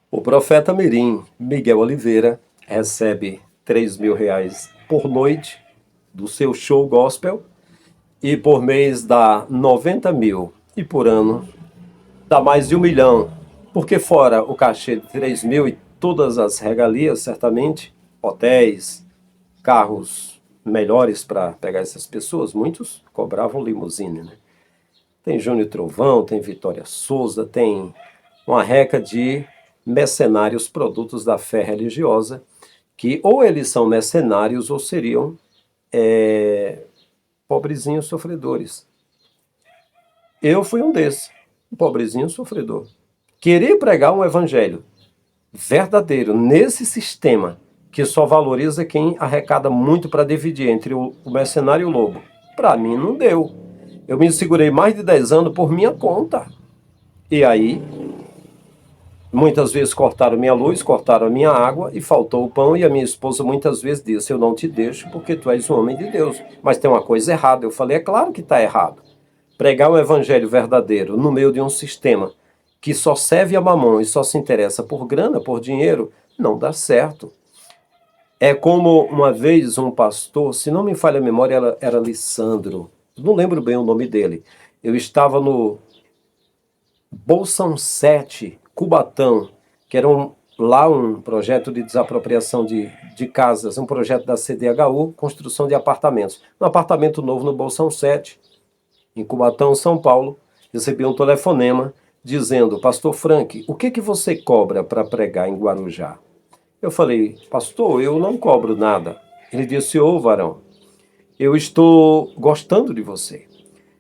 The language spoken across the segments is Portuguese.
O profeta mirim, Miguel Oliveira, recebe R$ 3.000 por noite do seu show gospel e por mês dá 90 mil e por ano dá mais de 1 milhão, porque fora o cachê de 3 mil e todas as regalias, certamente, hotéis, carros melhores para pegar essas pessoas, muitos cobravam limusine, né? Tem Júnior Trovão, tem Vitória Souza, tem uma reca de mercenários produtos da fé religiosa, que ou eles são mercenários ou seriam pobrezinhos sofredores. Eu fui um desses, um pobrezinho sofredor. Querer pregar um evangelho verdadeiro nesse sistema que só valoriza quem arrecada muito para dividir entre o mercenário e o lobo, para mim não deu. Eu me segurei mais de 10 anos por minha conta. E aí, muitas vezes cortaram minha luz, cortaram a minha água e faltou o pão. E a minha esposa muitas vezes disse: eu não te deixo porque tu és um homem de Deus. Mas tem uma coisa errada. Eu falei: é claro que está errado. Pregar o evangelho verdadeiro no meio de um sistema que só serve a mamão e só se interessa por grana, por dinheiro, não dá certo. É como uma vez um pastor, se não me falha a memória, era Lissandro, não lembro bem o nome dele. Eu estava no Bolsão 7, Cubatão, que era lá um projeto de desapropriação de casas, um projeto da CDHU, construção de apartamentos. Um apartamento novo no Bolsão 7, em Cubatão, São Paulo, recebi um telefonema dizendo: Pastor Frank, o que você cobra para pregar em Guarujá? Eu falei: pastor, eu não cobro nada. Ele disse: ô varão, eu estou gostando de você.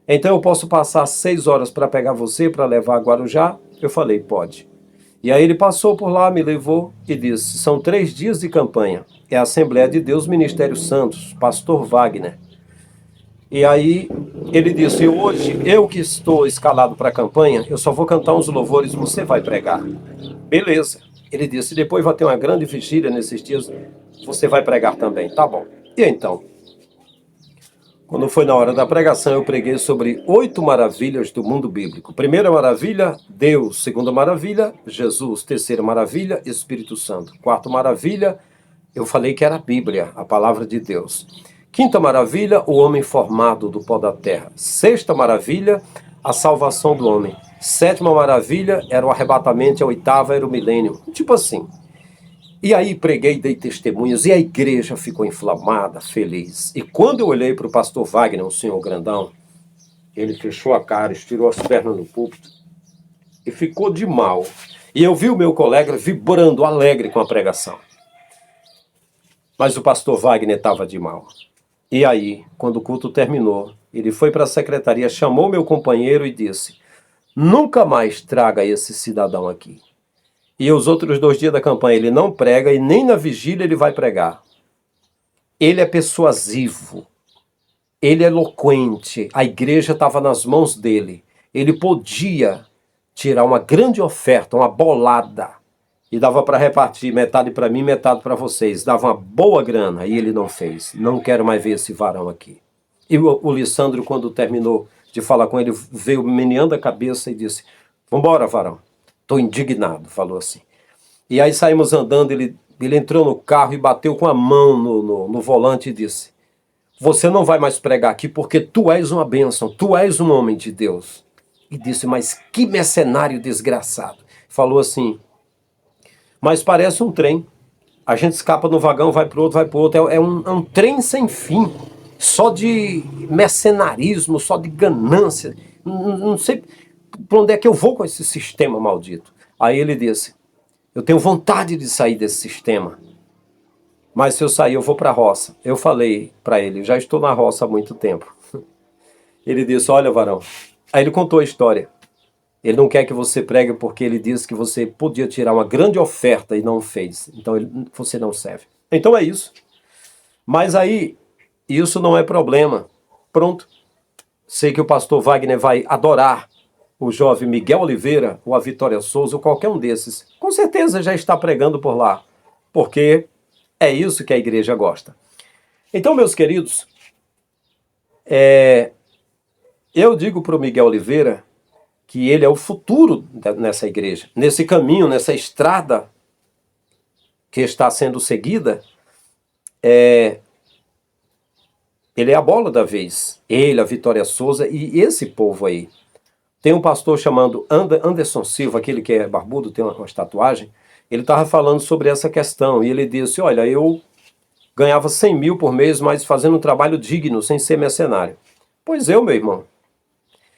Então eu posso passar 6 horas para pegar você, para levar a Guarujá? Eu falei: pode. E aí ele passou por lá, me levou e disse: são 3 dias de campanha. É a Assembleia de Deus, Ministério Santos, Pastor Wagner. E aí ele disse: hoje, eu que estou escalado para a campanha, eu só vou cantar uns louvores, você vai pregar. Beleza. Ele disse: depois vai ter uma grande vigília nesses dias, você vai pregar também. Tá bom. E então? Quando foi na hora da pregação, eu preguei sobre 8 maravilhas do mundo bíblico. Primeira maravilha, Deus. Segunda maravilha, Jesus. Terceira maravilha, Espírito Santo. Quarta maravilha, eu falei que era a Bíblia, a palavra de Deus. Quinta maravilha, o homem formado do pó da terra. Sexta maravilha, a salvação do homem. Sétima maravilha era o arrebatamento, a oitava era o milênio. Tipo assim. E aí preguei, dei testemunhos, e a igreja ficou inflamada, feliz. E quando eu olhei para o pastor Wagner, um senhor grandão, ele fechou a cara, estirou as pernas no púlpito e ficou de mal. E eu vi o meu colega vibrando, alegre com a pregação. Mas o pastor Wagner estava de mal. E aí, quando o culto terminou, ele foi para a secretaria, chamou meu companheiro e disse: nunca mais traga esse cidadão aqui. E os outros 2 dias da campanha ele não prega e nem na vigília ele vai pregar. Ele é persuasivo, ele é eloquente, a igreja estava nas mãos dele. Ele podia tirar uma grande oferta, uma bolada, e dava para repartir metade para mim, metade para vocês. Dava uma boa grana e ele não fez. Não quero mais ver esse varão aqui. E o Lissandro, quando terminou de falar com ele, veio meneando a cabeça e disse: vambora, varão. Estou indignado, falou assim. E aí saímos andando, ele entrou no carro e bateu com a mão no volante e disse: você não vai mais pregar aqui porque tu és uma bênção, tu és um homem de Deus. E disse: mas que mercenário desgraçado. Falou assim: mas parece um trem. A gente escapa no vagão, vai para o outro, vai para o outro. É um trem sem fim. Só de mercenarismo, só de ganância. Não sei para onde é que eu vou com esse sistema maldito. Aí ele disse: eu tenho vontade de sair desse sistema, mas se eu sair eu vou para a roça. Eu falei para ele: já estou na roça há muito tempo. Ele disse: olha, varão. Aí ele contou a história. Ele não quer que você pregue porque ele disse que você podia tirar uma grande oferta e não fez. Então você não serve. Então é isso. Mas aí, isso não é problema. Pronto. Sei que o pastor Wagner vai adorar o jovem Miguel Oliveira, ou a Vitória Souza, ou qualquer um desses. Com certeza já está pregando por lá. Porque é isso que a igreja gosta. Então, meus queridos, eu digo para o Miguel Oliveira que ele é o futuro nessa igreja, nesse caminho, nessa estrada que está sendo seguida. Ele é a bola da vez. Ele, a Vitória Souza e esse povo aí. Tem um pastor chamado Anderson Silva, aquele que é barbudo, tem uma tatuagem. Ele estava falando sobre essa questão e ele disse, olha, eu ganhava 100 mil por mês, mas fazendo um trabalho digno, sem ser mercenário. Pois eu, meu irmão,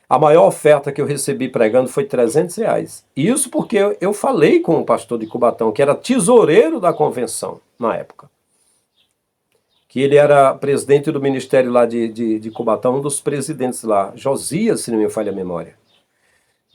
a maior oferta que eu recebi pregando foi R$ 300. Isso porque eu falei com o pastor de Cubatão, que era tesoureiro da convenção na época. Que ele era presidente do ministério lá de Cubatão, um dos presidentes lá, Josias, se não me falha a memória.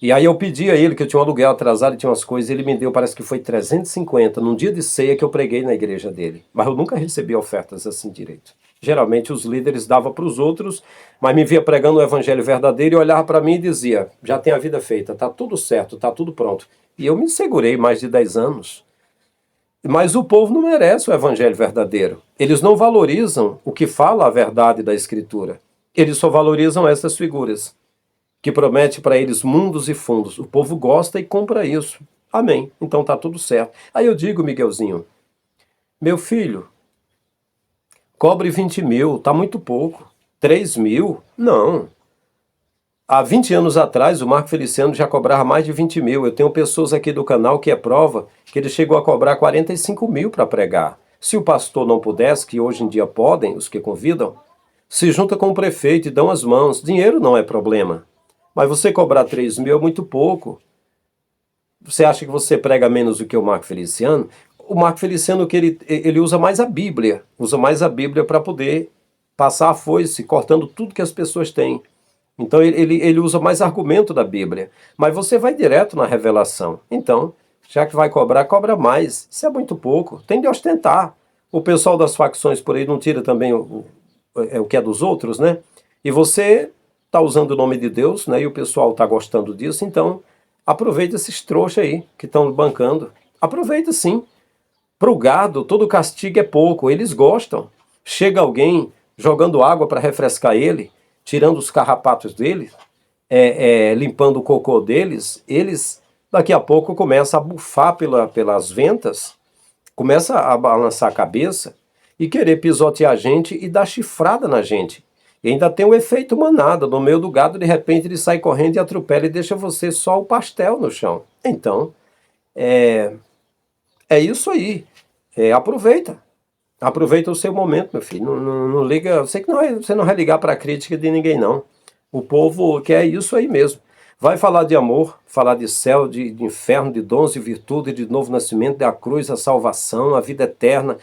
E aí eu pedi a ele, que eu tinha um aluguel atrasado e tinha umas coisas, ele me deu, parece que foi 350, num dia de ceia que eu preguei na igreja dele. Mas eu nunca recebi ofertas assim direito. Geralmente os líderes davam para os outros, mas me via pregando o evangelho verdadeiro e olhava para mim e dizia, já tem a vida feita, tá tudo certo, tá tudo pronto. E eu me segurei mais de 10 anos. Mas o povo não merece o evangelho verdadeiro. Eles não valorizam o que fala a verdade da Escritura. Eles só valorizam essas figuras, que promete para eles mundos e fundos. O povo gosta e compra isso. Amém. Então tá tudo certo. Aí eu digo, Miguelzinho, meu filho, cobre 20 mil, tá muito pouco. 3 mil? Não. Há 20 anos atrás, o Marco Feliciano já cobrava mais de 20 mil. Eu tenho pessoas aqui do canal que é prova que ele chegou a cobrar 45 mil para pregar. Se o pastor não pudesse, que hoje em dia podem, os que convidam, se junta com o prefeito e dão as mãos. Dinheiro não é problema. Mas você cobrar 3 mil é muito pouco. Você acha que você prega menos do que o Marco Feliciano? O Marco Feliciano, que ele usa mais a Bíblia. Usa mais a Bíblia para poder passar a foice, cortando tudo que as pessoas têm. Então ele usa mais argumento da Bíblia. Mas você vai direto na revelação. Então, já que vai cobrar, cobra mais. Isso é muito pouco. Tem de ostentar. O pessoal das facções por aí não tira também o que é dos outros, né? E você está usando o nome de Deus, né? E o pessoal está gostando disso. Então, aproveita esses trouxas aí que estão bancando. Aproveita sim. Para o gado, todo castigo é pouco. Eles gostam. Chega alguém jogando água para refrescar ele, tirando os carrapatos deles, limpando o cocô deles, eles daqui a pouco começam a bufar pelas ventas, começa a balançar a cabeça e querer pisotear a gente e dar chifrada na gente. E ainda tem o efeito manada, no meio do gado, de repente ele sai correndo e atropela e deixa você só o pastel no chão. Então, é isso aí. Aproveita. Aproveita o seu momento, meu filho. Não liga. Eu sei que você não vai ligar para a crítica de ninguém, não. O povo quer isso aí mesmo. Vai falar de amor, falar de céu, de inferno, de dons, de virtude, de novo nascimento, da cruz, a salvação, a vida eterna.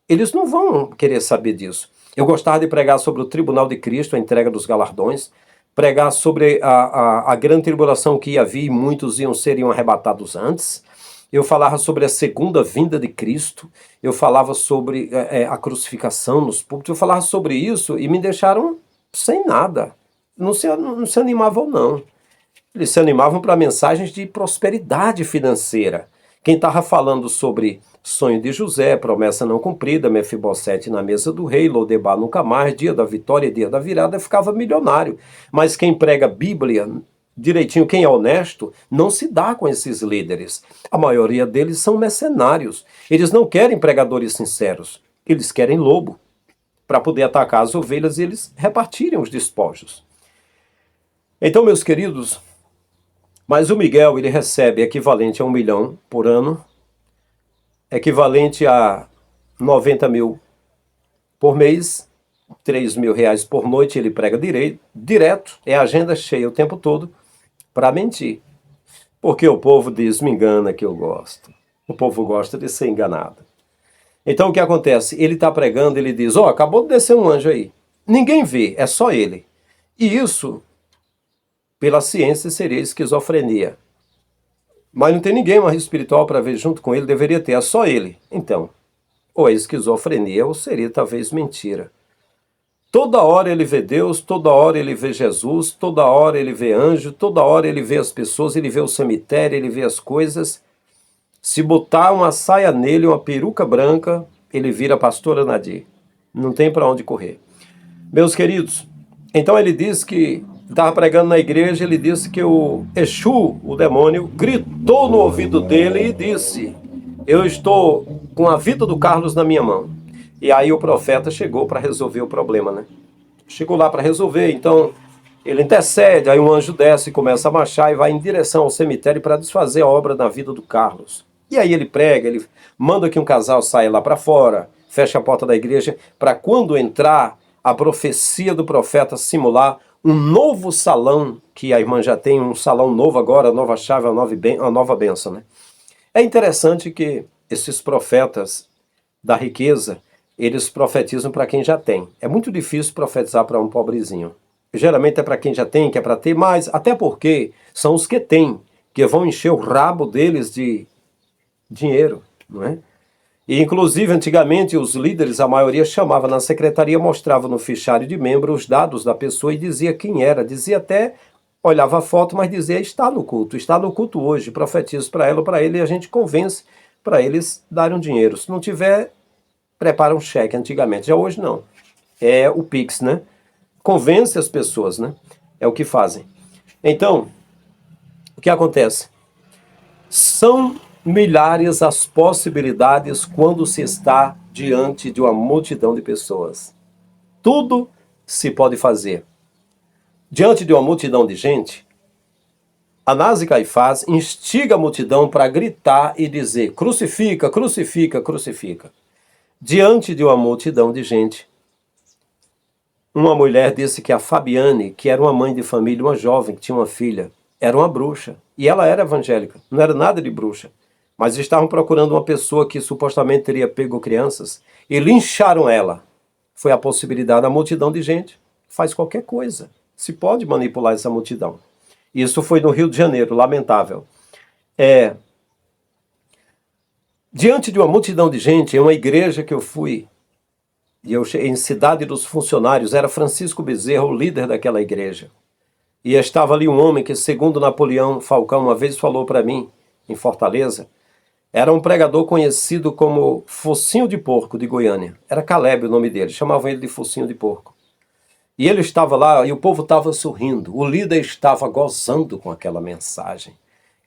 Eles não vão querer saber disso. Eu gostava de pregar sobre o tribunal de Cristo, a entrega dos galardões, pregar sobre a grande tribulação que ia vir e muitos seriam arrebatados antes. Eu falava sobre a segunda vinda de Cristo, eu falava sobre a crucificação nos púlpitos, eu falava sobre isso e me deixaram sem nada. Não se animavam, não. Eles se animavam para mensagens de prosperidade financeira. Quem estava falando sobre sonho de José, promessa não cumprida, Mefibosete na mesa do rei, Lodebar nunca mais, dia da vitória e dia da virada, ficava milionário. Mas quem prega Bíblia direitinho, quem é honesto, não se dá com esses líderes. A maioria deles são mercenários. Eles não querem pregadores sinceros. Eles querem lobo, para poder atacar as ovelhas e eles repartirem os despojos. Então, meus queridos, mas o Miguel, ele recebe equivalente a 1 milhão por ano, equivalente a 90 mil por mês, 3 mil reais por noite, ele prega direto, é agenda cheia o tempo todo, para mentir. Porque o povo diz, me engana que eu gosto. O povo gosta de ser enganado. Então o que acontece? Ele está pregando, ele diz, acabou de descer um anjo aí. Ninguém vê, é só ele. E isso, pela ciência, seria esquizofrenia. Mas não tem ninguém mais espiritual para ver junto com ele, deveria ter, é só ele. Então, ou é esquizofrenia, ou seria talvez mentira. Toda hora ele vê Deus, toda hora ele vê Jesus, toda hora ele vê anjo, toda hora ele vê as pessoas, ele vê o cemitério, ele vê as coisas. Se botar uma saia nele, uma peruca branca, ele vira pastora Nadir. Não tem para onde correr. Meus queridos, então ele diz que estava pregando na igreja, ele disse que o Exu, o demônio, gritou no ouvido dele e disse: eu estou com a vida do Carlos na minha mão. E aí o profeta chegou para resolver o problema, né? Chegou lá para resolver, então ele intercede, aí um anjo desce e começa a marchar e vai em direção ao cemitério para desfazer a obra na vida do Carlos. E aí ele prega, ele manda que um casal saia lá para fora, fecha a porta da igreja, para quando entrar a profecia do profeta simular um novo salão, que a irmã já tem um salão novo agora, a nova chave, a nova bênção, né? É interessante que esses profetas da riqueza, eles profetizam para quem já tem. É muito difícil profetizar para um pobrezinho. Geralmente é para quem já tem, que é para ter mais, até porque são os que têm, que vão encher o rabo deles de dinheiro, não é? E, inclusive, antigamente, os líderes, a maioria chamava na secretaria, mostrava no fichário de membro os dados da pessoa e dizia quem era. Dizia até, olhava a foto, mas dizia, está no culto hoje, profetizo para ela ou para ele, e a gente convence para eles darem um dinheiro. Se não tiver, prepara um cheque, antigamente. Já hoje não. É o Pix, né? Convence as pessoas, né? É o que fazem. Então, o que acontece? São milhares as possibilidades quando se está diante de uma multidão de pessoas. Tudo se pode fazer. Diante de uma multidão de gente, Anás e Caifás instiga a multidão para gritar e dizer: crucifica, crucifica, crucifica. Diante de uma multidão de gente, uma mulher disse que a Fabiane, que era uma mãe de família, uma jovem que tinha uma filha, era uma bruxa. E ela era evangélica, não era nada de bruxa. Mas estavam procurando uma pessoa que supostamente teria pego crianças e lincharam ela. Foi a possibilidade, a multidão de gente faz qualquer coisa. Se pode manipular essa multidão. Isso foi no Rio de Janeiro, lamentável. Diante de uma multidão de gente, em uma igreja que eu fui, e eu em Cidade dos Funcionários, era Francisco Bezerra, o líder daquela igreja. E estava ali um homem que, segundo Napoleão Falcão, uma vez falou para mim, em Fortaleza, era um pregador conhecido como Focinho de Porco, de Goiânia. Era Caleb o nome dele, chamavam ele de Focinho de Porco. E ele estava lá e o povo estava sorrindo. O líder estava gozando com aquela mensagem.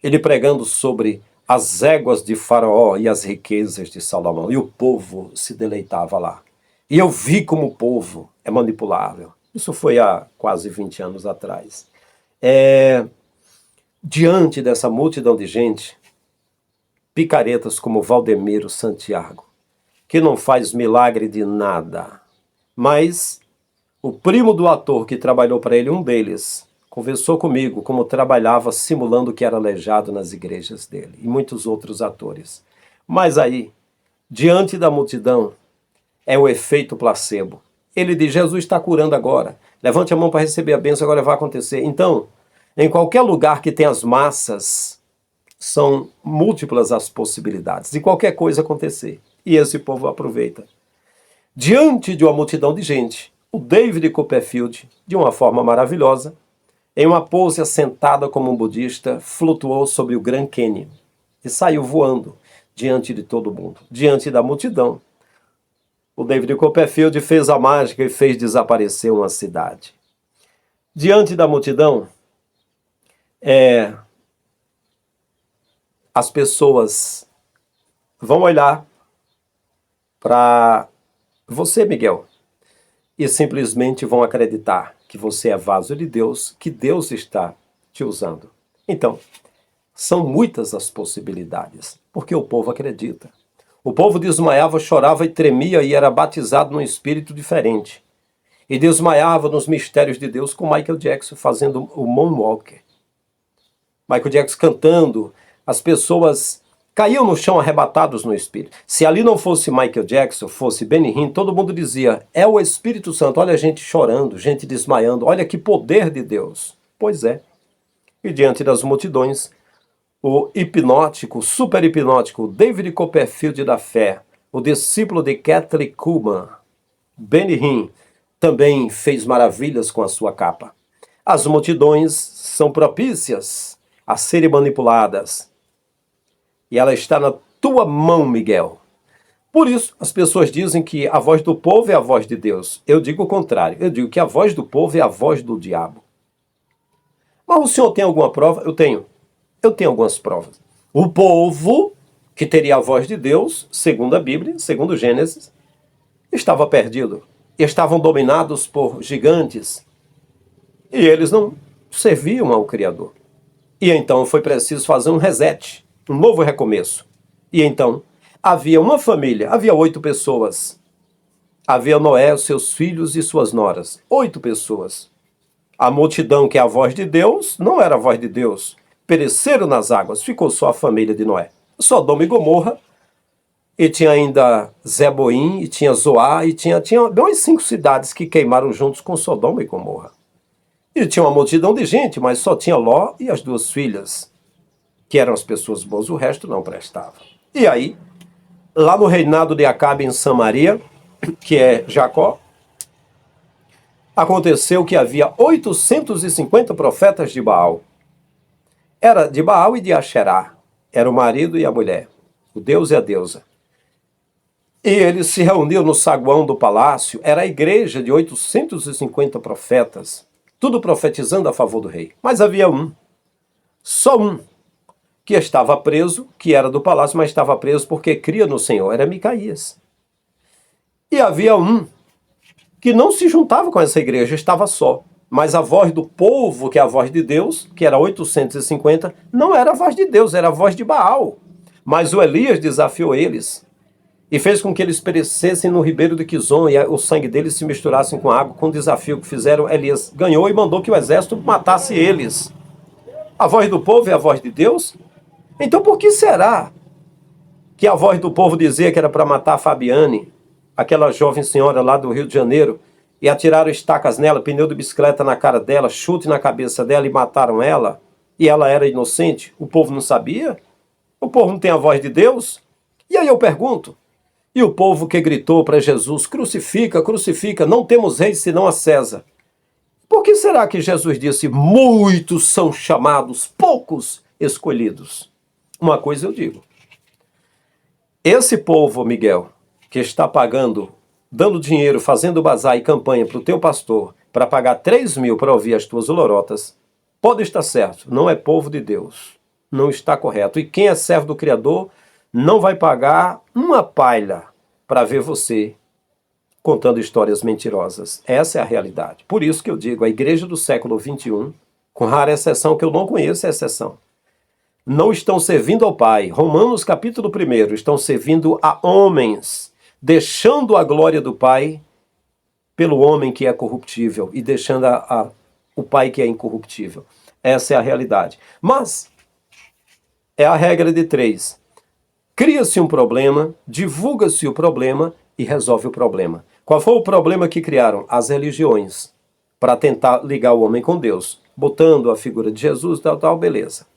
Ele pregando sobre as éguas de Faraó e as riquezas de Salomão. E o povo se deleitava lá. E eu vi como o povo é manipulável. Isso foi há quase 20 anos atrás. Diante dessa multidão de gente, picaretas como Valdemiro Santiago, que não faz milagre de nada, mas o primo do ator que trabalhou para ele, um deles, conversou comigo como trabalhava simulando que era aleijado nas igrejas dele, e muitos outros atores. Mas aí, diante da multidão, é o efeito placebo. Ele diz: Jesus está curando agora, levante a mão para receber a bênção, agora vai acontecer. Então, em qualquer lugar que tem as massas, são múltiplas as possibilidades de qualquer coisa acontecer. E esse povo aproveita. Diante de uma multidão de gente, o David Copperfield, de uma forma maravilhosa, em uma pose assentada como um budista, flutuou sobre o Grand Canyon e saiu voando diante de todo mundo, diante da multidão. O David Copperfield fez a mágica e fez desaparecer uma cidade. Diante da multidão, as pessoas vão olhar para você, Miguel, e simplesmente vão acreditar que você é vaso de Deus, que Deus está te usando. Então, são muitas as possibilidades, porque o povo acredita. O povo desmaiava, chorava e tremia e era batizado num espírito diferente. E desmaiava nos mistérios de Deus com Michael Jackson fazendo o Moonwalker. Michael Jackson cantando, as pessoas caíam no chão arrebatados no espírito. Se ali não fosse Michael Jackson, fosse Benny Hinn, todo mundo dizia: é o Espírito Santo. Olha a gente chorando, gente desmaiando, olha que poder de Deus. Pois é. E diante das multidões, o hipnótico, super hipnótico David Copperfield da fé, o discípulo de Kathryn Kuhlman, Benny Hinn, também fez maravilhas com a sua capa. As multidões são propícias a serem manipuladas. E ela está na tua mão, Miguel. Por isso, as pessoas dizem que a voz do povo é a voz de Deus. Eu digo o contrário. Eu digo que a voz do povo é a voz do diabo. Mas o senhor tem alguma prova? Eu tenho. Eu tenho algumas provas. O povo, que teria a voz de Deus, segundo a Bíblia, segundo Gênesis, estava perdido. Estavam dominados por gigantes. E eles não serviam ao Criador. E então foi preciso fazer um reset, um novo recomeço. E então havia uma família, havia 8 pessoas. Havia Noé, seus filhos e suas noras. 8 pessoas. A multidão, que é a voz de Deus, não era a voz de Deus. Pereceram nas águas, ficou só a família de Noé. Sodoma e Gomorra, e tinha ainda Zeboim, e tinha Zoar, e tinha umas 5 cidades que queimaram juntos com Sodoma e Gomorra. E tinha uma multidão de gente, mas só tinha Ló e as 2 filhas, que eram as pessoas boas, o resto não prestava. E aí, lá no reinado de Acabe em Samaria, que é Jacó, aconteceu que havia 850 profetas de Baal. Era de Baal e de Asherá. Era o marido e a mulher, o deus e a deusa. E eles se reuniam no saguão do palácio. Era a igreja de 850 profetas, tudo profetizando a favor do rei. Mas havia um, só um, que estava preso, que era do palácio, mas estava preso porque cria no Senhor. Era Micaías. E havia um que não se juntava com essa igreja, estava só. Mas a voz do povo, que é a voz de Deus, que era 850, não era a voz de Deus, era a voz de Baal. Mas o Elias desafiou eles e fez com que eles perecessem no ribeiro de Quizon e o sangue deles se misturassem com a água. Com o desafio que fizeram, Elias ganhou e mandou que o exército matasse eles. A voz do povo é a voz de Deus? Então por que será que a voz do povo dizia que era para matar a Fabiane, aquela jovem senhora lá do Rio de Janeiro, e atiraram estacas nela, pneu de bicicleta na cara dela, chute na cabeça dela e mataram ela, e ela era inocente? O povo não sabia? O povo não tem a voz de Deus? E aí eu pergunto, e o povo que gritou para Jesus, crucifica, crucifica, não temos rei senão a César? Por que será que Jesus disse, muitos são chamados, poucos escolhidos? Uma coisa eu digo, esse povo, Miguel, que está pagando, dando dinheiro, fazendo bazar e campanha para o teu pastor, para pagar 3.000 para ouvir as tuas lorotas, pode estar certo, não é povo de Deus, não está correto. E quem é servo do Criador não vai pagar uma palha para ver você contando histórias mentirosas. Essa é a realidade. Por isso que eu digo, a igreja do século XXI, com rara exceção, que eu não conheço a exceção, não estão servindo ao Pai. Romanos capítulo 1, estão servindo a homens, deixando a glória do Pai pelo homem que é corruptível e deixando o Pai que é incorruptível. Essa é a realidade. Mas é a regra de 3. Cria-se um problema, divulga-se o problema e resolve o problema. Qual foi o problema que criaram? As religiões, para tentar ligar o homem com Deus, botando a figura de Jesus, tal, beleza.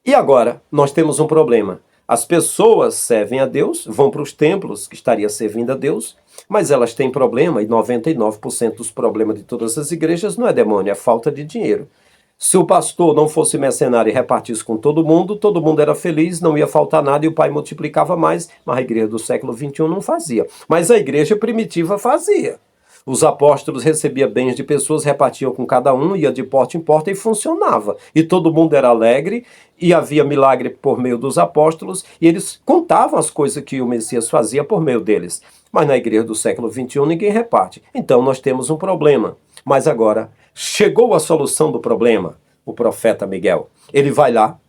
E agora, nós temos um problema. As pessoas servem a Deus, vão para os templos, que estaria servindo a Deus, mas elas têm problema, e 99% dos problemas de todas as igrejas não é demônio, é falta de dinheiro. Se o pastor não fosse mercenário e repartisse com todo mundo era feliz, não ia faltar nada e o Pai multiplicava mais, mas a igreja do século XXI não fazia. Mas a igreja primitiva fazia. Os apóstolos recebiam bens de pessoas, repartiam com cada um, ia de porta em porta e funcionava. E todo mundo era alegre, e havia milagre por meio dos apóstolos, e eles contavam as coisas que o Messias fazia por meio deles. Mas na igreja do século XXI ninguém reparte. Então nós temos um problema. Mas agora, chegou a solução do problema, o profeta Miguel. Ele vai lá,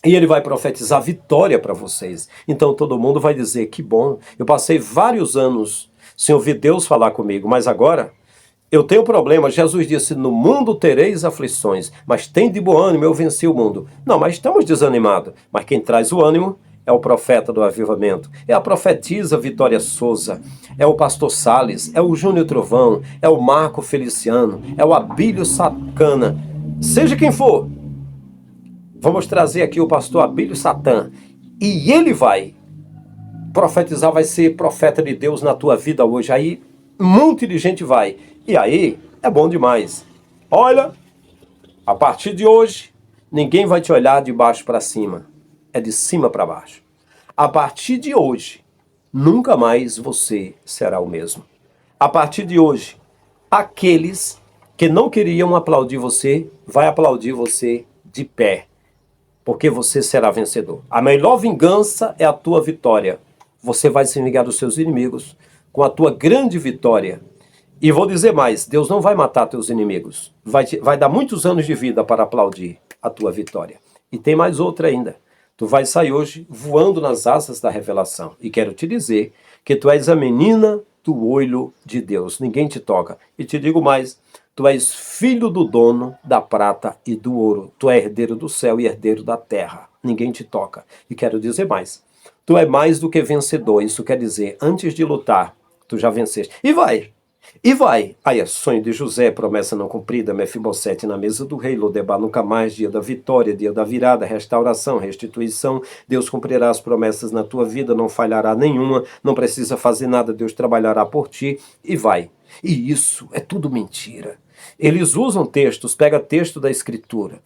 e ele vai profetizar vitória para vocês. Então todo mundo vai dizer, que bom, eu passei vários anos sem ouvir Deus falar comigo, mas agora eu tenho problema. Jesus disse, no mundo tereis aflições, mas tem de bom ânimo, eu venci o mundo. Não, mas estamos desanimados. Mas quem traz o ânimo é o profeta do avivamento, é a profetisa Vitória Souza, é o pastor Salles, é o Júnior Trovão, é o Marco Feliciano, é o Abílio Sacana, seja quem for. Vamos trazer aqui o pastor Abílio Satã, e ele vai profetizar, vai ser profeta de Deus na tua vida hoje. Aí um monte de gente vai, e aí é bom demais. Olha, a partir de hoje ninguém vai te olhar de baixo para cima, é de cima para baixo. A partir de hoje nunca mais você será o mesmo. A partir de hoje, aqueles que não queriam aplaudir você, vai aplaudir você de pé, porque você será vencedor. A melhor vingança é a tua vitória. Você vai se vingar dos seus inimigos com a tua grande vitória. E vou dizer mais, Deus não vai matar teus inimigos. Vai dar muitos anos de vida para aplaudir a tua vitória. E tem mais outra ainda. Tu vais sair hoje voando nas asas da revelação. E quero te dizer que tu és a menina do olho de Deus. Ninguém te toca. E te digo mais, tu és filho do dono da prata e do ouro. Tu és herdeiro do céu e herdeiro da terra. Ninguém te toca. E quero dizer mais, tu é mais do que vencedor. Isso quer dizer, antes de lutar, tu já venceste. E vai. Aí é sonho de José, promessa não cumprida, Mefibosete na mesa do rei, Lodebar nunca mais, dia da vitória, dia da virada, restauração, restituição. Deus cumprirá as promessas na tua vida, não falhará nenhuma, não precisa fazer nada, Deus trabalhará por ti e vai. E isso é tudo mentira. Eles usam textos, pega texto da Escritura,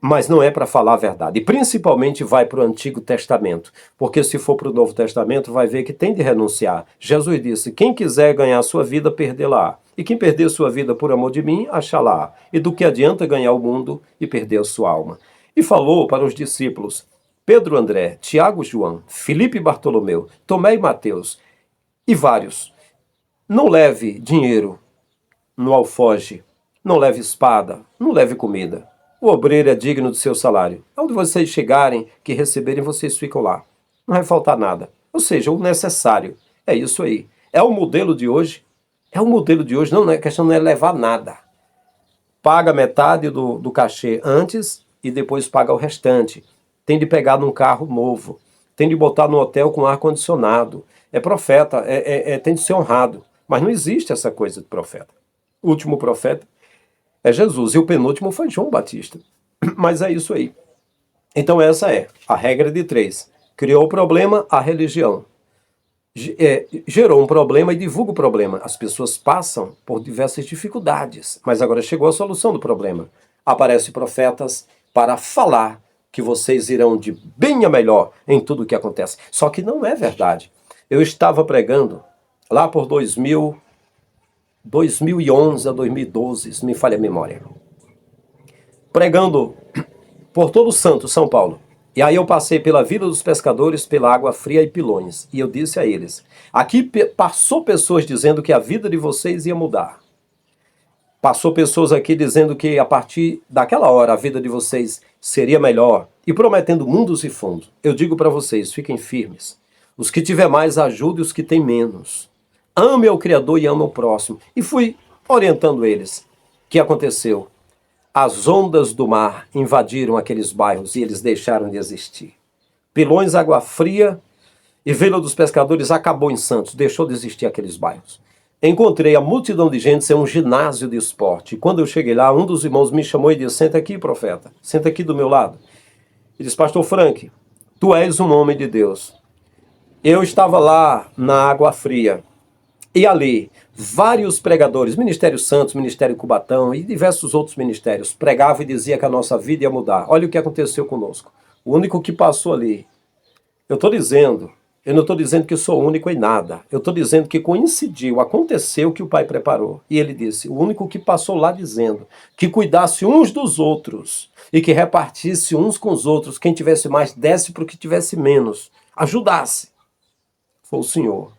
mas não é para falar a verdade. E principalmente vai para o Antigo Testamento, porque se for para o Novo Testamento vai ver que tem de renunciar. Jesus disse, quem quiser ganhar a sua vida, perdê-la. E quem perder sua vida por amor de mim, achá-la. E do que adianta ganhar o mundo e perder a sua alma? E falou para os discípulos, Pedro, André, Tiago, João, Filipe e Bartolomeu, Tomé e Mateus, e vários. Não leve dinheiro no alfoge, não leve espada, não leve comida. O obreiro é digno do seu salário. Onde vocês chegarem, que receberem, vocês ficam lá. Não vai faltar nada. Ou seja, o necessário. É isso aí. É o modelo de hoje. É o modelo de hoje. Não, a questão não é levar nada. Paga metade do cachê antes e depois paga o restante. Tem de pegar num carro novo. Tem de botar no hotel com ar-condicionado. É profeta. Tem de ser honrado. Mas não existe essa coisa de profeta. O último profeta é Jesus, e o penúltimo foi João Batista. Mas é isso aí. Então essa é a regra de 3. Criou o problema, a religião. Gerou um problema e divulga o problema. As pessoas passam por diversas dificuldades, mas agora chegou a solução do problema. Aparecem profetas para falar que vocês irão de bem a melhor em tudo o que acontece. Só que não é verdade. Eu estava pregando lá por 2011 a 2012, se me falha a memória. Pregando por todo o Santo, São Paulo. E aí eu passei pela Vila dos Pescadores, pela Água Fria e Pilões. E eu disse a eles, aqui passou pessoas dizendo que a vida de vocês ia mudar. Passou pessoas aqui dizendo que a partir daquela hora a vida de vocês seria melhor. E prometendo mundos e fundos. Eu digo para vocês, fiquem firmes. Os que tiver mais, ajude os que têm menos. Ame ao Criador e ame ao próximo. E fui orientando eles. O que aconteceu? As ondas do mar invadiram aqueles bairros e eles deixaram de existir. Pilões, Água Fria e Vila dos Pescadores acabou em Santos, deixou de existir aqueles bairros. Encontrei a multidão de gente, é um ginásio de esporte. E quando eu cheguei lá, um dos irmãos me chamou e disse, senta aqui, profeta, senta aqui do meu lado. Ele disse, pastor Frank, tu és um homem de Deus. Eu estava lá na Água Fria. E ali, vários pregadores, Ministério Santos, Ministério Cubatão e diversos outros ministérios, pregavam e diziam que a nossa vida ia mudar. Olha o que aconteceu conosco. O único que passou ali. Eu não estou dizendo que eu sou único em nada. Eu estou dizendo que coincidiu, aconteceu o que o Pai preparou. E ele disse, o único que passou lá dizendo que cuidasse uns dos outros e que repartisse uns com os outros. Quem tivesse mais, desse para o que tivesse menos. Ajudasse. Foi o Senhor.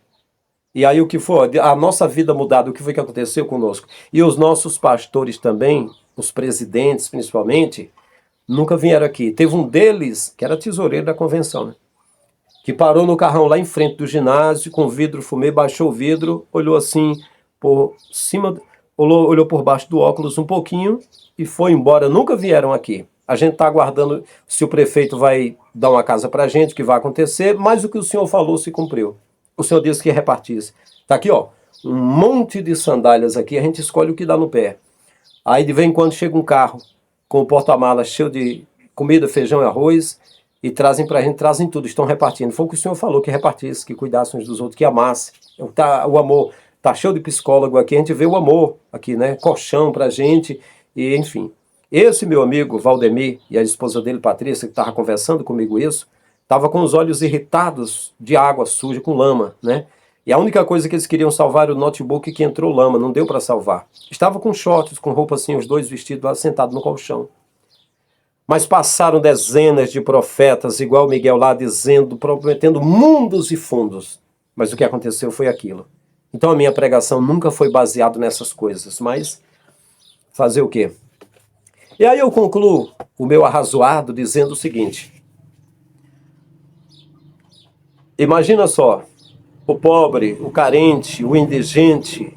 E aí o que foi? A nossa vida mudada, o que foi que aconteceu conosco? E os nossos pastores também, os presidentes principalmente, nunca vieram aqui. Teve um deles, que era tesoureiro da convenção, né? Que parou no carrão lá em frente do ginásio, com vidro fumê, baixou o vidro, olhou assim por cima, olhou por baixo do óculos um pouquinho e foi embora. Nunca vieram aqui. A gente está aguardando se o prefeito vai dar uma casa para a gente, o que vai acontecer, mas o que o senhor falou se cumpriu. O senhor disse que repartisse. Tá aqui, ó, um monte de sandálias aqui, a gente escolhe o que dá no pé. Aí de vez em quando chega um carro com o porta-malas cheio de comida, feijão e arroz e trazem pra gente, trazem tudo, estão repartindo. Foi o que o senhor falou, que repartisse, que cuidasse uns dos outros, que amasse. O amor, tá cheio de psicólogo aqui, a gente vê o amor aqui, né? Colchão pra gente e enfim. Esse meu amigo Valdemir e a esposa dele, Patrícia, que estava conversando comigo isso, estava com os olhos irritados de água suja, com lama, né? E a única coisa que eles queriam salvar era o notebook que entrou lama, não deu para salvar. Estava com shorts, com roupa assim, os dois vestidos lá, sentados no colchão. Mas passaram dezenas de profetas, igual Miguel lá, dizendo, prometendo mundos e fundos. Mas o que aconteceu foi aquilo. Então a minha pregação nunca foi baseada nessas coisas, mas fazer o quê? E aí eu concluo o meu arrazoado dizendo o seguinte. Imagina só, o pobre, o carente, o indigente,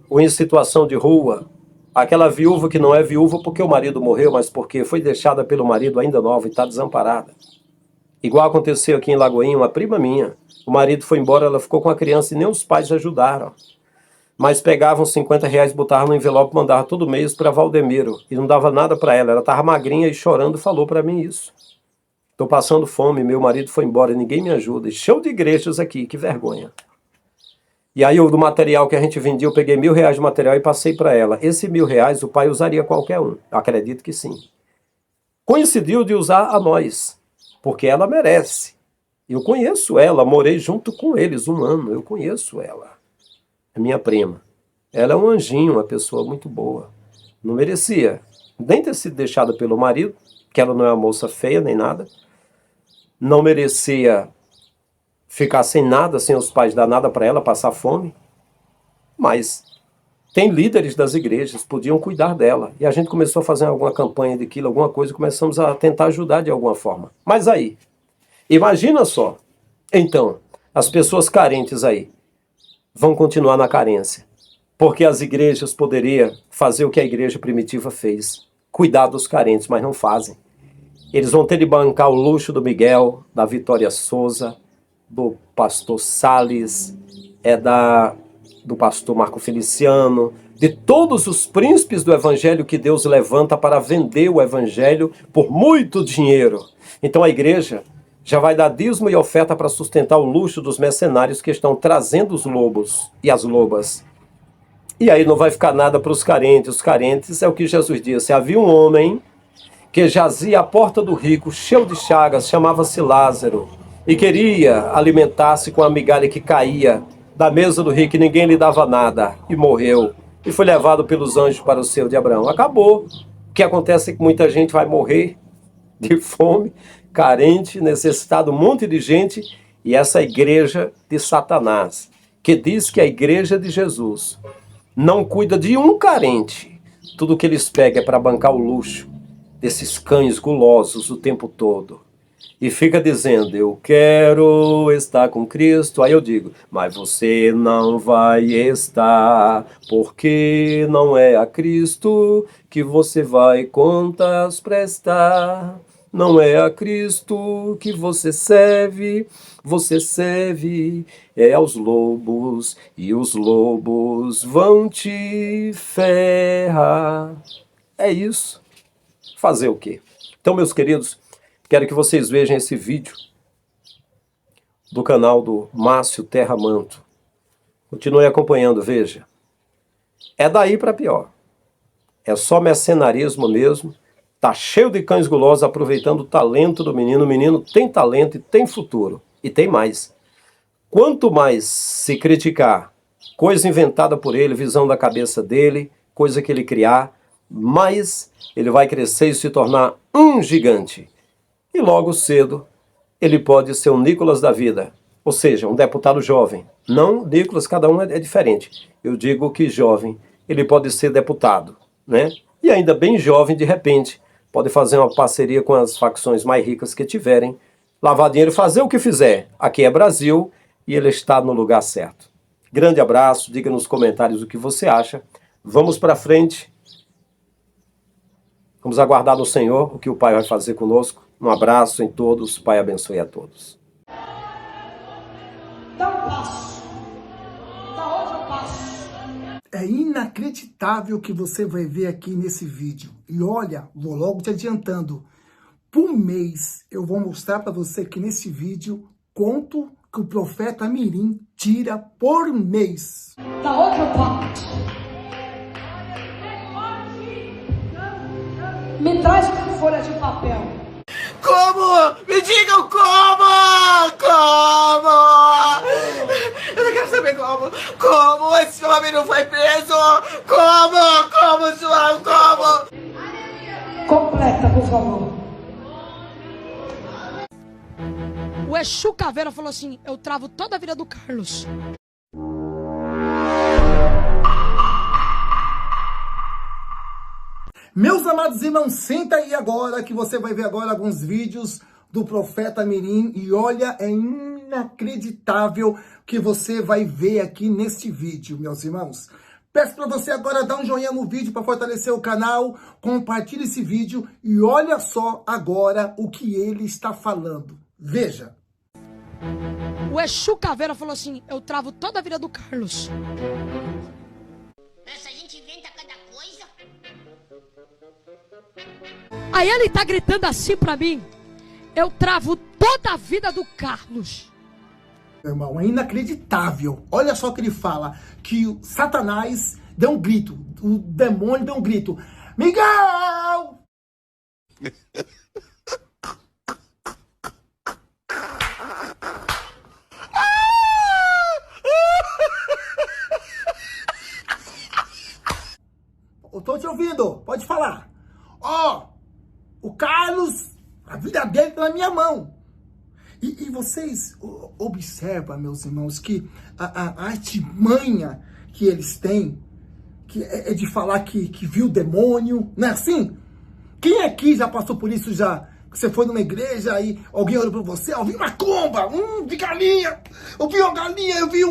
o em situação de rua, aquela viúva que não é viúva porque o marido morreu, mas porque foi deixada pelo marido ainda nova e está desamparada. Igual aconteceu aqui em Lagoinha, uma prima minha. O marido foi embora, ela ficou com a criança e nem os pais ajudaram. Mas pegavam 50 reais, botavam no envelope, mandavam todo mês para Valdemiro. E não dava nada para ela. Ela estava magrinha e chorando, falou para mim isso. Estou passando fome, meu marido foi embora, ninguém me ajuda. E show de igrejas aqui, que vergonha. E aí, do material que a gente vendia, eu peguei R$1.000 de material e passei para ela. Esse R$1.000 o pai usaria qualquer um. Acredito que sim. Coincidiu de usar a nós, porque ela merece. Eu conheço ela, morei junto com eles 1 ano, eu conheço ela. É minha prima. Ela é um anjinho, uma pessoa muito boa. Não merecia nem ter sido deixada pelo marido, que ela não é uma moça feia nem nada. Não merecia ficar sem nada, sem os pais dar nada para ela, passar fome. Mas tem líderes das igrejas, podiam cuidar dela. E a gente começou a fazer alguma campanha daquilo, alguma coisa, e começamos a tentar ajudar de alguma forma. Mas aí, imagina só, então, as pessoas carentes aí vão continuar na carência. Porque as igrejas poderiam fazer o que a igreja primitiva fez. Cuidar dos carentes, mas não fazem. Eles vão ter de bancar o luxo do Miguel, da Vitória Souza, do pastor Salles, do pastor Marco Feliciano, de todos os príncipes do evangelho que Deus levanta para vender o evangelho por muito dinheiro. Então a igreja já vai dar dízimo e oferta para sustentar o luxo dos mercenários que estão trazendo os lobos e as lobas. E aí não vai ficar nada para os carentes. Os carentes é o que Jesus disse. Havia um homem que jazia à porta do rico, cheio de chagas, chamava-se Lázaro, e queria alimentar-se com a migalha que caía da mesa do rico e ninguém lhe dava nada, e morreu, e foi levado pelos anjos para o seio de Abraão. Acabou. O que acontece é que muita gente vai morrer de fome, carente, necessitado, um monte de gente, e essa igreja de Satanás, que diz que a igreja de Jesus não cuida de um carente, tudo que eles pegam é para bancar o luxo desses cães gulosos o tempo todo. E fica dizendo, eu quero estar com Cristo. Aí eu digo, mas você não vai estar, porque não é a Cristo que você vai contas prestar. Não é a Cristo que você serve é aos lobos, e os lobos vão te ferrar. É isso. Fazer o quê? Então, meus queridos, quero que vocês vejam esse vídeo do canal do Márcio Terra Manto. Continue acompanhando, veja. É daí para pior. É só mercenarismo mesmo. Tá cheio de cães gulosos aproveitando o talento do menino. O menino tem talento e tem futuro. E tem mais. Quanto mais se criticar coisa inventada por ele, visão da cabeça dele, coisa que ele criar, mais ele vai crescer e se tornar um gigante. E logo cedo ele pode ser um Nicolas da vida, ou seja, um deputado jovem. Não, Nicolas, cada um é diferente. Eu digo que jovem, ele pode ser deputado, né? E ainda bem jovem, de repente, pode fazer uma parceria com as facções mais ricas que tiverem, lavar dinheiro, fazer o que fizer. Aqui é Brasil e ele está no lugar certo. Grande abraço, diga nos comentários o que você acha. Vamos para frente. Vamos aguardar no Senhor o que o Pai vai fazer conosco. Um abraço em todos. Pai abençoe a todos. Dá um passo. Da outro passo. É inacreditável o que você vai ver aqui nesse vídeo. E olha, vou logo te adiantando. Por mês, eu vou mostrar para você que nesse vídeo, quanto que o profeta Mirim tira por mês. Da outro passo. Me traz uma folha de papel. Como? Me digam como! Como? Eu não quero saber saber como. Como esse homem não foi preso? Como, João, como? Completa, por favor. O Exu Caveira falou assim: eu travo toda a vida do Carlos. Meus amados irmãos, senta aí agora que você vai ver agora alguns vídeos do Profeta Mirim. E olha, é inacreditável que você vai ver aqui neste vídeo, meus irmãos. Peço para você agora dar um joinha no vídeo para fortalecer o canal, compartilhe esse vídeo e olha só agora o que ele está falando. Veja. O Exu Caveira falou assim: eu travo toda a vida do Carlos. Essa gente inventa cada coisa. Aí ele tá gritando assim pra mim: eu travo toda a vida do Carlos. Irmão, é inacreditável. Olha só o que ele fala, que o Satanás deu um grito, o demônio deu um grito: Miguel! Eu tô te ouvindo, pode falar. Ó, o Carlos, a vida dele tá na minha mão. E vocês observam, meus irmãos, que a artimanha que eles têm, que é de falar que viu o demônio, não é assim? Quem aqui já passou por isso já? Você foi numa igreja e alguém olhou pra você, eu vi macumba, vi galinha, eu vi uma galinha, eu vi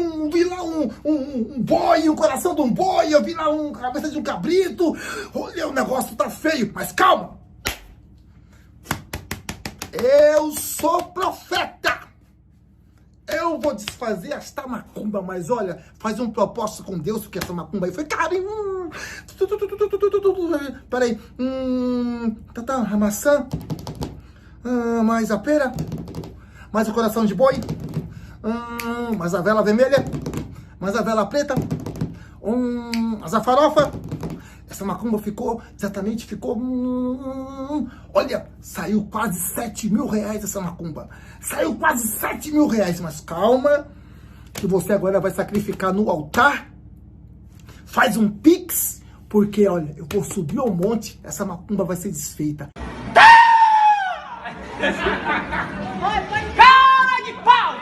lá um boi, um coração de um boi, eu vi lá uma cabeça de um cabrito, olha, o negócio tá feio, mas calma. Eu sou profeta. Eu vou desfazer esta macumba, mas olha, faz um propósito com Deus, porque essa macumba aí foi cara. Peraí. A maçã. Mais a pera. Mais o coração de boi. Mais a vela vermelha. Mais a vela preta. Mais a farofa. Essa macumba ficou, olha, saiu quase 7 mil reais essa macumba. Saiu quase 7 mil reais, mas calma, que você agora vai sacrificar no altar. Faz um pix, porque olha, eu vou subir ao monte, essa macumba vai ser desfeita. Cara de pau!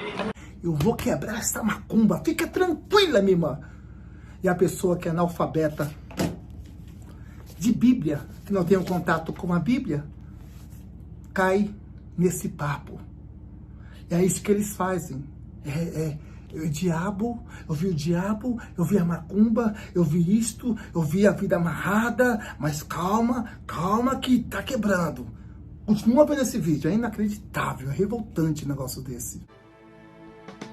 Eu vou quebrar essa macumba, fica tranquila, minha irmã. E a pessoa que é analfabeta de Bíblia, que não tem um contato com a Bíblia, cai nesse papo. E é isso que eles fazem. O diabo, eu vi o diabo, eu vi a macumba, eu vi isto, eu vi a vida amarrada, mas calma que tá quebrando. Continua vendo esse vídeo, é inacreditável, é revoltante um negócio desse.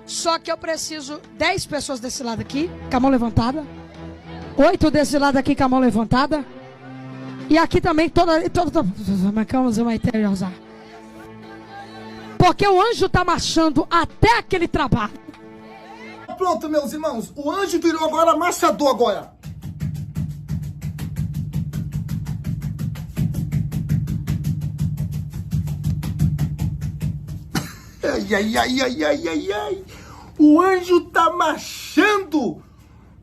Só que eu preciso 10 pessoas desse lado aqui, com a mão levantada. 8 desse lado aqui, com a mão levantada. E aqui também porque o anjo está marchando até aquele trabalho. Pronto, meus irmãos, o anjo virou agora marchador agora. Ai. O anjo tá marchando.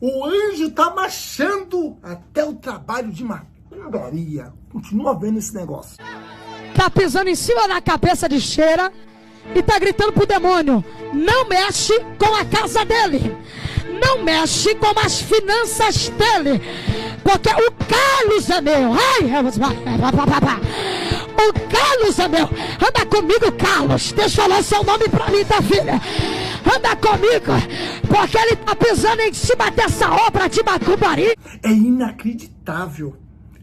O anjo tá marchando até o trabalho de macumbaria. Continua vendo esse negócio. Tá pisando em cima da cabeça de Cheira e tá gritando pro demônio: não mexe com a casa dele, não mexe com as finanças dele, porque o Carlos é meu. O Carlos é meu. Anda comigo, Carlos. Deixa eu falar seu nome pra mim, tá, filha? Anda comigo, porque ele tá pisando em cima dessa obra de macumbaria. É inacreditável.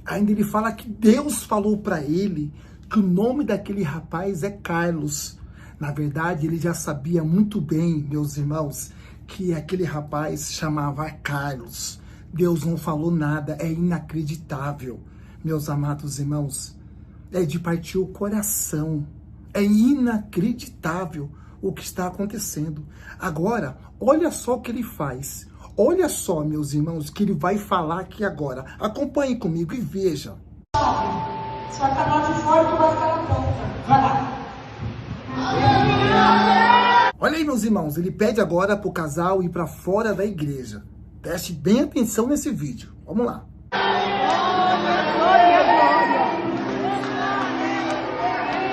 Ainda ele fala que Deus falou pra ele que o nome daquele rapaz é Carlos. Na verdade, ele já sabia muito bem, meus irmãos, que aquele rapaz chamava Carlos. Deus não falou nada, é inacreditável. Meus amados irmãos, é de partir o coração. É inacreditável o que está acontecendo. Agora, olha só o que ele faz. Olha só, meus irmãos, que ele vai falar aqui agora. Acompanhe comigo e veja. Você vai estar lá de fora e tu vai ficar na ponta. Vai lá. Olha aí, meus irmãos, ele pede agora para o casal ir para fora da igreja. Preste bem atenção nesse vídeo. Vamos lá.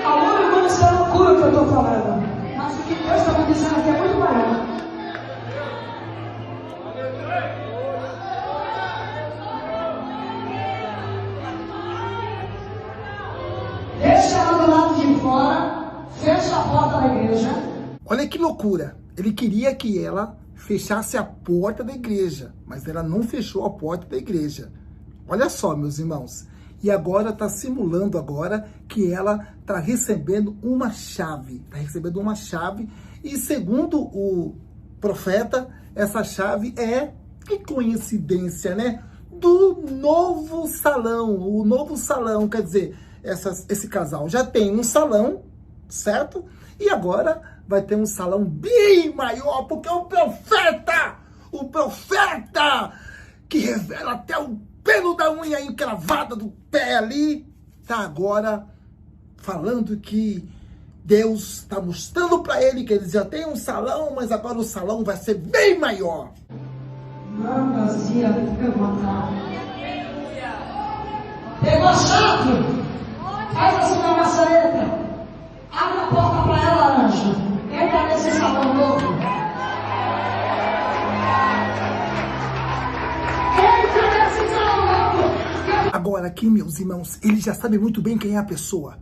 Amor, irmão, isso é loucura que eu estou falando. Mas o que Deus está me dizendo aqui é muito maior. Deixa ela do lado de fora, fecha a porta da igreja. Olha que loucura. Ele queria que ela fechasse a porta da igreja, mas ela não fechou a porta da igreja. Olha só, meus irmãos. E agora está simulando agora que ela está recebendo uma chave. Está recebendo uma chave. E segundo o profeta, essa chave é, que coincidência, né? Do novo salão. O novo salão, quer dizer, esse casal já tem um salão, certo? E agora vai ter um salão bem maior, porque o profeta que revela até o pelo da unha encravada do pé ali, tá agora falando que Deus está mostrando para ele que eles já têm um salão, mas agora o salão vai ser bem maior. Manda se levantar. Pegou a chave. Faz assim na maçaneta. Abre a porta para ela, anjo. Entra nesse salão novo. Entra nesse salão novo. Agora aqui, meus irmãos, ele já sabe muito bem quem é a pessoa.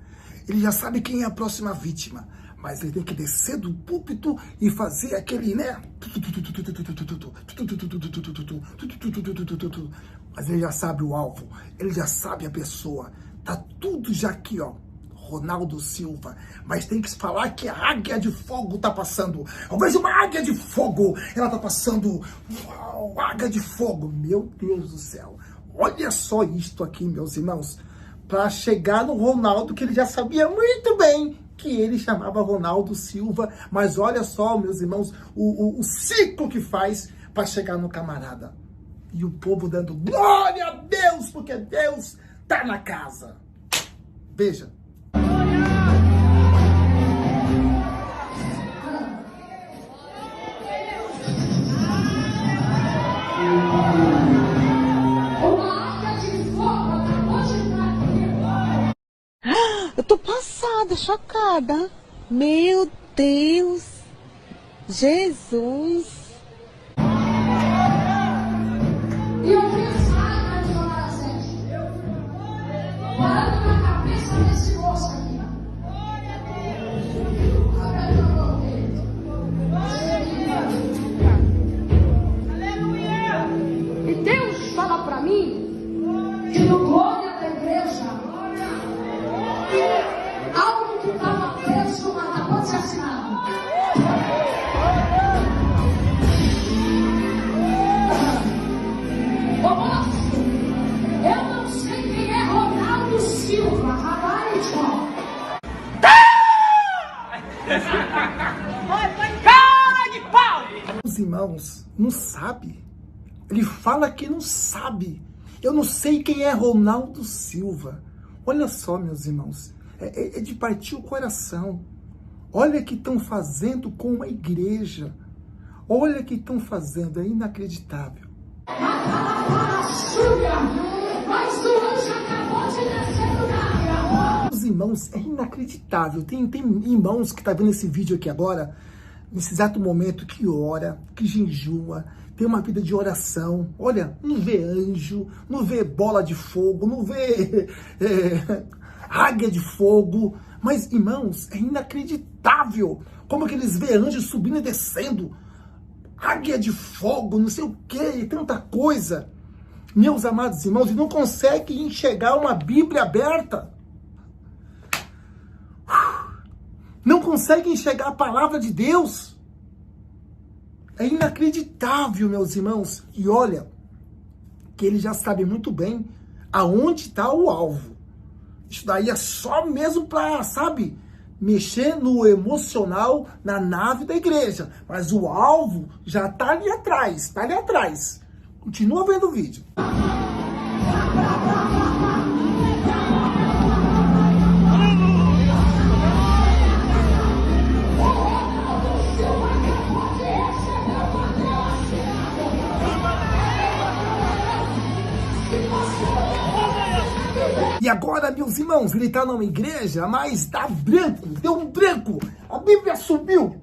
Ele já sabe quem é a próxima vítima. Mas ele tem que descer do púlpito e fazer aquele, né? Mas ele já sabe o alvo. Ele já sabe a pessoa. Tá tudo já aqui, ó. Ronaldo Silva. Mas tem que falar que a águia de fogo tá passando. Eu vejo uma águia de fogo. Ela tá passando. Uau, águia de fogo. Meu Deus do céu. Olha só isto aqui, meus irmãos. Para chegar no Ronaldo, que ele já sabia muito bem que ele chamava Ronaldo Silva. Mas olha só, meus irmãos, o ciclo que faz para chegar no camarada. E o povo dando glória a Deus, porque Deus tá na casa. Veja. Eu tô passada, chocada. Meu Deus. Jesus. E eu vi essa água de adolescente. Parando na cabeça desse moço aqui. E Deus fala pra mim que no glória da igreja algo que estava preso, mas acabou de ser assinado. Eu não sei quem é Ronaldo Silva, rapaz. Cara de pau! Os irmãos não sabem. Ele fala que não sabe. Eu não sei quem é Ronaldo Silva. Olha só, meus irmãos, é de partir o coração. Olha o que estão fazendo com a igreja. Olha o que estão fazendo, é inacreditável. Mas o anjo acabou de descer do carro. Os irmãos, é inacreditável. Tem irmãos que estão vendo esse vídeo aqui agora, nesse exato momento, que ora, que jejua, tem uma vida de oração. Olha, não vê anjo, não vê bola de fogo, não vê águia de fogo. Mas, irmãos, é inacreditável como que eles vê anjos subindo e descendo. Águia de fogo, não sei o que, tanta coisa. Meus amados irmãos, e não conseguem enxergar uma Bíblia aberta. Não conseguem enxergar a palavra de Deus. É inacreditável, meus irmãos. E olha, que eles já sabem muito bem aonde está o alvo. Isso daí é só mesmo para, sabe, mexer no emocional, na nave da igreja. Mas o alvo já está ali atrás, está ali atrás. Continua vendo o vídeo. Meus irmãos, ele está numa igreja, mas dá branco, deu um branco. A Bíblia sumiu.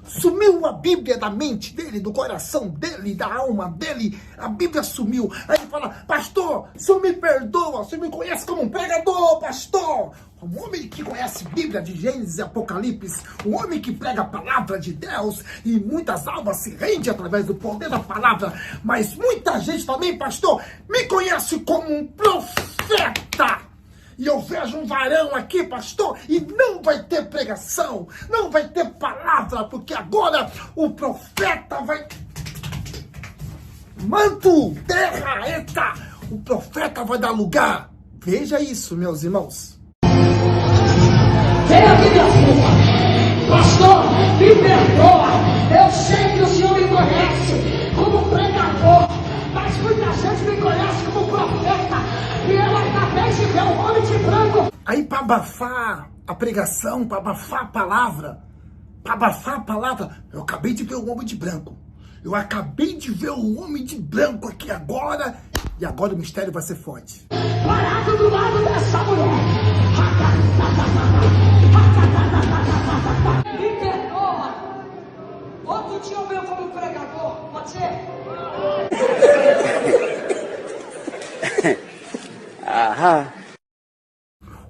Sumiu a Bíblia da mente dele, do coração dele, da alma dele. A Bíblia sumiu. Aí ele fala, pastor, o senhor me perdoa, o senhor me conhece como um pregador, pastor. Um homem que conhece Bíblia de Gênesis e Apocalipse, um homem que prega a palavra de Deus e muitas almas se rendem através do poder da palavra. Mas muita gente também, pastor, me conhece como um profeta. E eu vejo um varão aqui, pastor, e não vai ter pregação, não vai ter palavra, porque agora o profeta vai... Manto, terra, eita! O profeta vai dar lugar. Veja isso, meus irmãos. Vem aqui, minha filha. Pastor, me perdoa. Eu sei que o senhor me conhece como pregador, mas muita gente me conhece como profeta. E eu acabei de ver um homem de branco. Aí, para abafar a pregação, para abafar a palavra, eu acabei de ver um homem de branco. Eu acabei de ver um homem de branco aqui agora, e agora o mistério vai ser forte. Parado do lado dessa mulher. Me perdoa. Outro dia eu venho como pregador, pode ser?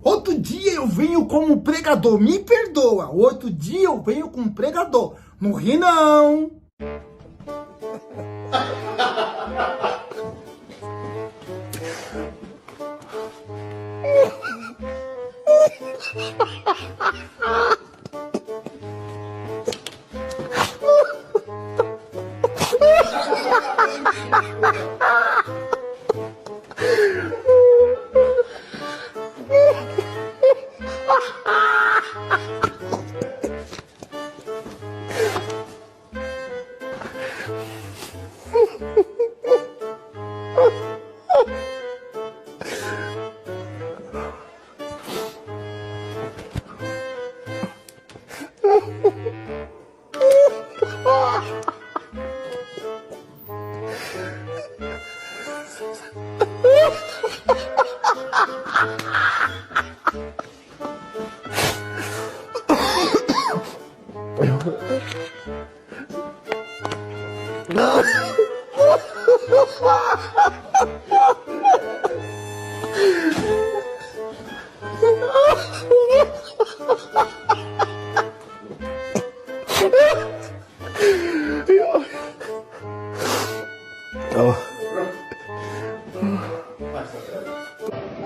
Outro dia eu venho como pregador, me perdoa. Outro dia eu venho como pregador. Não ri não.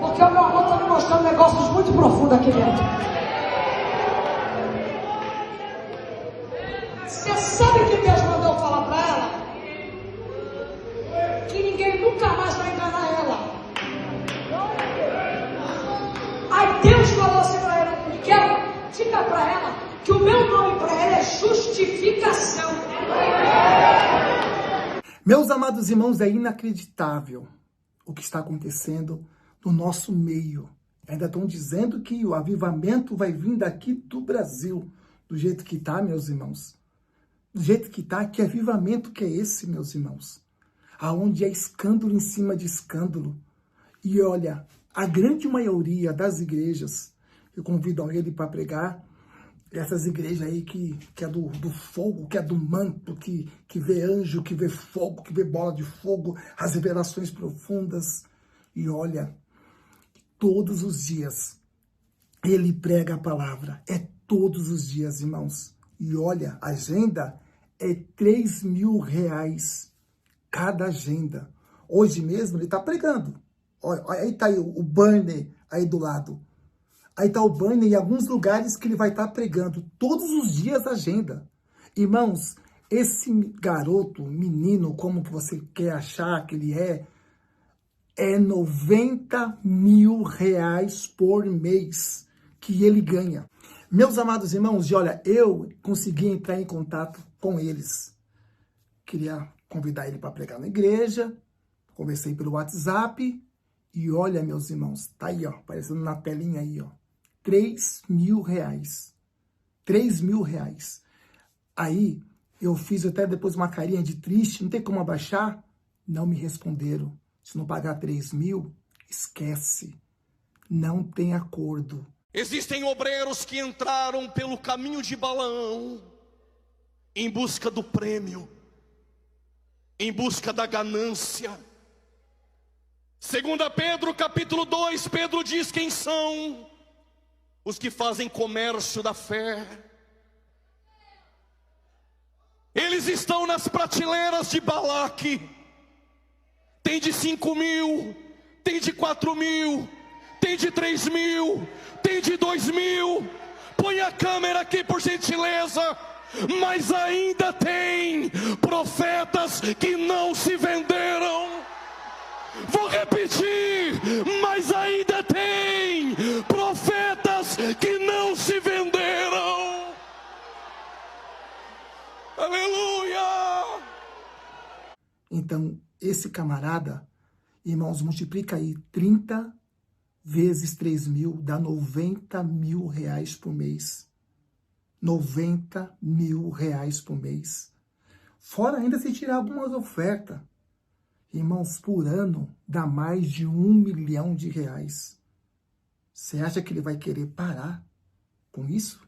Porque o meu amor está me mostrando negócios muito profundos aqui dentro. Você sabe que Deus mandou falar para ela? Que ninguém nunca mais vai enganar ela. Aí Deus falou assim para ela, Miguel, diga para ela que o meu nome para ela é justificação. Meus amados irmãos, é inacreditável o que está acontecendo no nosso meio. Ainda estão dizendo que o avivamento vai vir daqui do Brasil. Do jeito que está, meus irmãos. Do jeito que está, que avivamento que é esse, meus irmãos? Aonde é escândalo em cima de escândalo. E olha, a grande maioria das igrejas que convidam ele para pregar, essas igrejas aí que é do fogo, que é do manto, que vê anjo, que vê fogo, que vê bola de fogo, as revelações profundas. E olha, todos os dias ele prega a palavra. É todos os dias, irmãos. E olha, a agenda é R$3.000 cada agenda. Hoje mesmo ele está pregando. Olha, aí está o banner aí do lado. Aí está o banner em alguns lugares que ele vai estar pregando. Todos os dias a agenda. Irmãos, esse garoto, menino, como que você quer achar que ele é R$90.000 por mês que ele ganha. Meus amados irmãos, e olha, eu consegui entrar em contato com eles. Queria convidar ele para pregar na igreja. Conversei pelo WhatsApp. E olha, meus irmãos, tá aí, ó, aparecendo na telinha aí, ó. R$3.000. R$3.000. Aí, eu fiz até depois uma carinha de triste, não tem como abaixar? Não me responderam. Se não pagar 3.000, esquece. não tem acordo. Existem obreiros que entraram pelo caminho de Balaão, em busca do prêmio, em busca da ganância. 2 Pedro capítulo 2, Pedro diz quem são os que fazem comércio da fé. Eles estão nas prateleiras de Balaque. Tem de 5.000, tem de 4.000, tem de 3.000, tem de 2.000. Põe a câmera aqui por gentileza. Mas ainda tem profetas que não se venderam. Vou repetir, mas ainda tem profetas que não se venderam. Aleluia! Então, esse camarada, irmãos, multiplica aí 30 vezes 3.000, dá 90 mil reais por mês. 90 mil reais por mês. Fora ainda se tirar algumas ofertas. Irmãos, por ano dá mais de 1 milhão de reais. Você acha que ele vai querer parar com isso?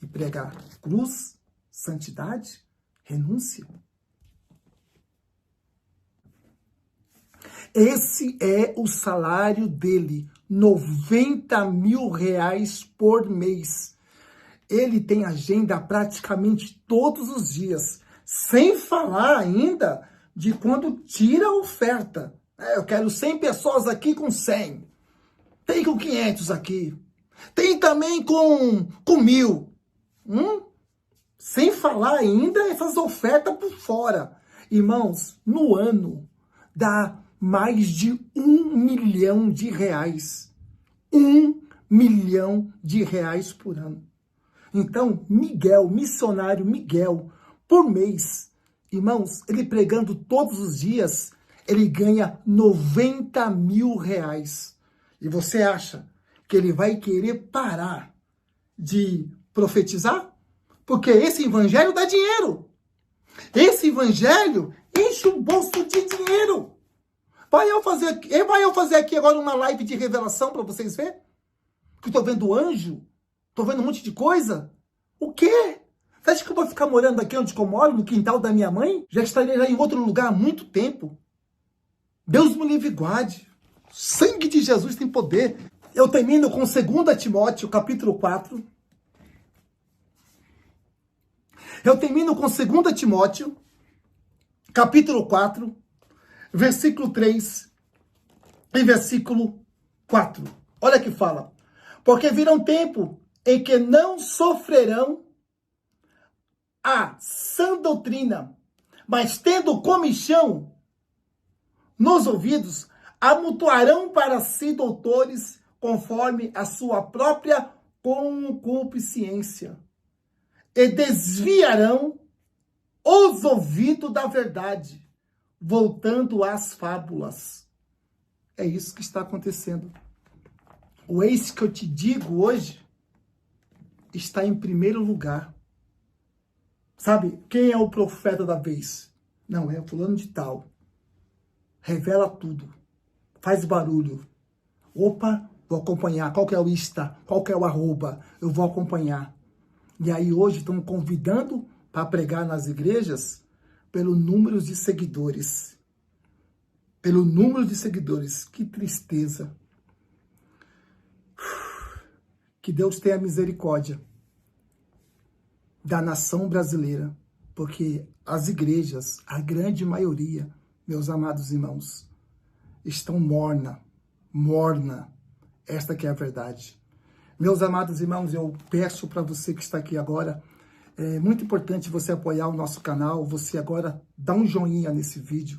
E pregar cruz, santidade, renúncia? Esse é o salário dele, 90 mil reais por mês. Ele tem agenda praticamente todos os dias, sem falar ainda de quando tira a oferta. Eu quero 100 pessoas aqui com 100. Tem com 500 aqui. Tem também com 1.000. Sem falar ainda essas ofertas por fora. Irmãos, no ano dá mais de 1 milhão de reais. 1 milhão de reais por ano. Então, Miguel, missionário Miguel, por mês, irmãos, ele pregando todos os dias, ele ganha 90 mil reais. E você acha que ele vai querer parar de profetizar? Porque esse evangelho dá dinheiro. Esse evangelho enche o bolso de dinheiro. Vai eu fazer aqui agora uma live de revelação para vocês verem? Que eu tô vendo anjo. Tô vendo um monte de coisa. O quê? Você acha que eu vou ficar morando aqui onde eu moro, no quintal da minha mãe? Já estaria já em outro lugar há muito tempo. Deus me livre e guarde. O sangue de Jesus tem poder. Eu termino com 2 Timóteo, capítulo 4. Eu termino com 2 Timóteo, capítulo 4, versículo 3 e versículo 4. Olha que fala. Porque virá um tempo em que não sofrerão a sã doutrina, mas tendo comichão nos ouvidos, amontoarão para si doutores conforme a sua própria concupiscência, e desviarão os ouvidos da verdade, voltando às fábulas. É isso que está acontecendo. O eis que eu te digo hoje está em primeiro lugar. Sabe, quem é o profeta da vez? Não, é o fulano de tal. Revela tudo. Faz barulho. Opa, vou acompanhar. Qual que é o Insta? Qual que é o arroba? Eu vou acompanhar. E aí hoje estão convidando para pregar nas igrejas pelo número de seguidores. Pelo número de seguidores. Que tristeza. Que Deus tenha misericórdia da nação brasileira, porque as igrejas, a grande maioria, meus amados irmãos, estão morna. Esta que é a verdade. Meus amados irmãos, eu peço para você que está aqui agora, é muito importante você apoiar o nosso canal, você agora dá um joinha nesse vídeo,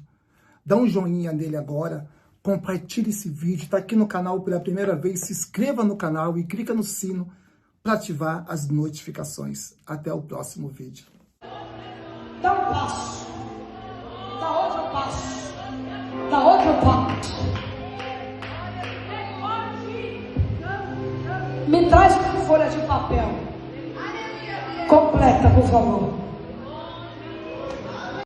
dá um joinha nele agora, compartilhe esse vídeo, está aqui no canal pela primeira vez, se inscreva no canal e clica no sino para ativar as notificações. Até o próximo vídeo. Dá um passo. Da onde eu passo? Da onde eu passo? Me traz uma folha de papel. Completa, por favor.